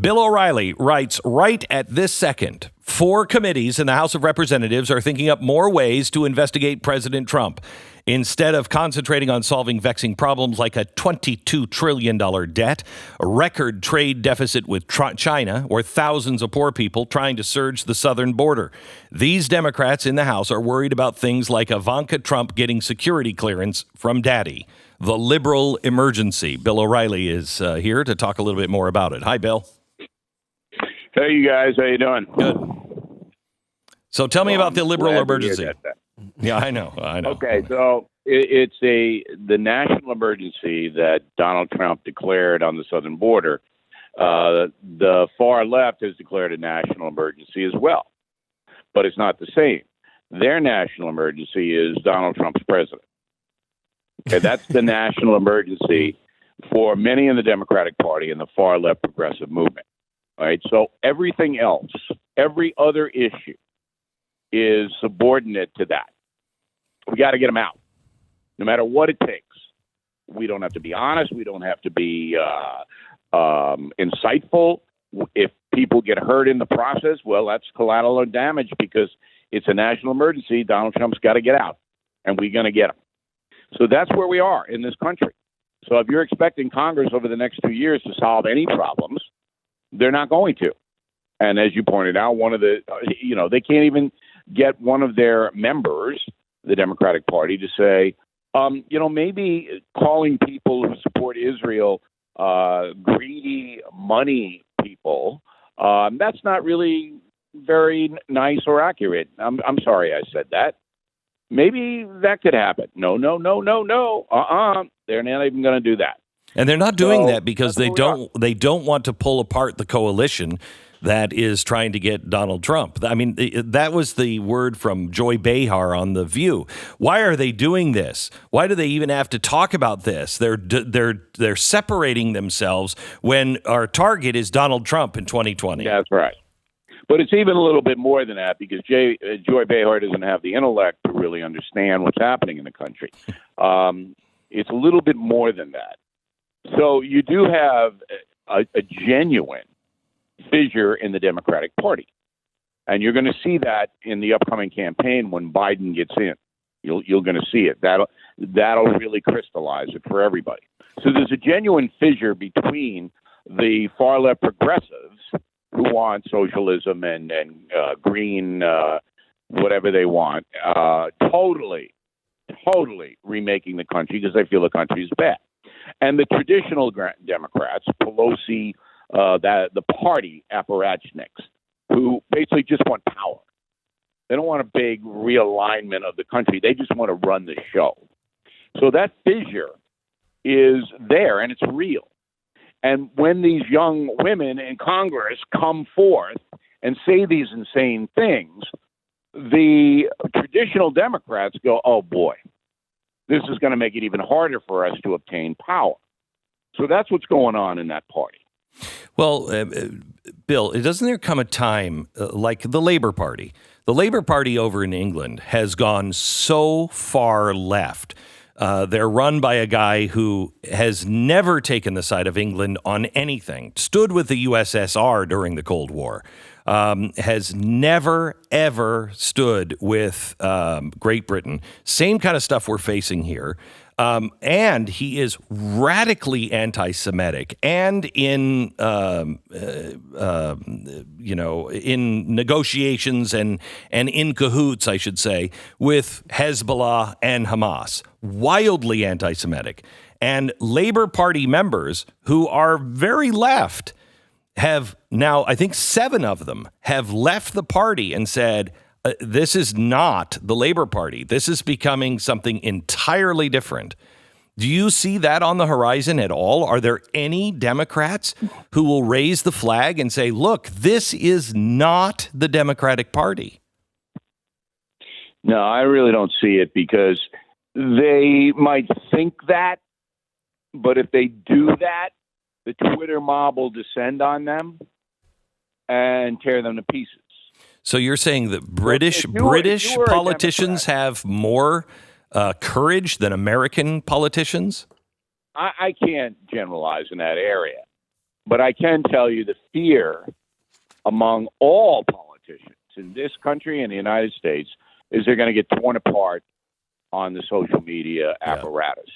Bill O'Reilly writes, right at this second, 4 committees in the House of Representatives are thinking up more ways to investigate President Trump. Instead of concentrating on solving vexing problems like a $22 trillion debt, a record trade deficit with China, or thousands of poor people trying to surge the southern border. These Democrats in the House are worried about things like Ivanka Trump getting security clearance from Daddy. The liberal emergency. Bill O'Reilly is here to talk a little bit more about it. Hi, Bill. Hey, you guys. How you doing? Good. So tell me about the liberal emergency. Yeah, I know. Okay, so it's the national emergency that Donald Trump declared on the southern border. The far left has declared a national emergency as well, but it's not the same. Their national emergency is Donald Trump's president. Okay, that's the national emergency for many in the Democratic Party and the far left progressive movement. All right, so everything else, every other issue is subordinate to that. We got to get them out, no matter what it takes. We don't have to be honest. We don't have to be insightful. If people get hurt in the process, well, that's collateral damage because it's a national emergency. Donald Trump's got to get out, and we're going to get him. So that's where we are in this country. So if you're expecting Congress over the next 2 years to solve any problems, they're not going to. And as you pointed out, they can't even get one of their members, the Democratic Party, to say, maybe calling people who support Israel greedy money people, that's not really very nice or accurate. I'm sorry I said that. Maybe that could happen. No. They're not even going to do that. And they're not doing that because they don't want to pull apart the coalition that is trying to get Donald Trump. I mean, that was the word from Joy Behar on The View. Why are they doing this? Why do they even have to talk about this? They're separating themselves when our target is Donald Trump in 2020. That's right. But it's even a little bit more than that because Joy Behar doesn't have the intellect to really understand what's happening in the country. It's a little bit more than that. So you do have a genuine fissure in the Democratic Party. And you're going to see that in the upcoming campaign when Biden gets in. You're going to see it. That'll really crystallize it for everybody. So there's a genuine fissure between the far left progressives who want socialism and green, whatever they want, totally remaking the country because they feel the country is bad. And the traditional Democrats, Pelosi, the party apparatchiks, who basically just want power. They don't want a big realignment of the country. They just want to run the show. So that fissure is there, and it's real. And when these young women in Congress come forth and say these insane things, the traditional Democrats go, oh, boy, this is going to make it even harder for us to obtain power. So that's what's going on in that party. Well, Bill, doesn't there come a time like the Labour Party? The Labour Party over in England has gone so far left. They're run by a guy who has never taken the side of England on anything, stood with the USSR during the Cold War, has never, ever stood with Great Britain. Same kind of stuff we're facing here. And he is radically anti-Semitic and in negotiations and in cahoots, I should say, with Hezbollah and Hamas. Wildly anti-Semitic. And Labour Party members who are very left have now, I think 7 of them have left the party and said, this is not the Labour Party. This is becoming something entirely different. Do you see that on the horizon at all? Are there any Democrats who will raise the flag and say, look, this is not the Democratic Party? No, I really don't see it because they might think that, but if they do that, the Twitter mob will descend on them and tear them to pieces. So you're saying that British politicians have more courage than American politicians? I can't generalize in that area. But I can tell you the fear among all politicians in this country and the United States is they're going to get torn apart on the social media apparatus.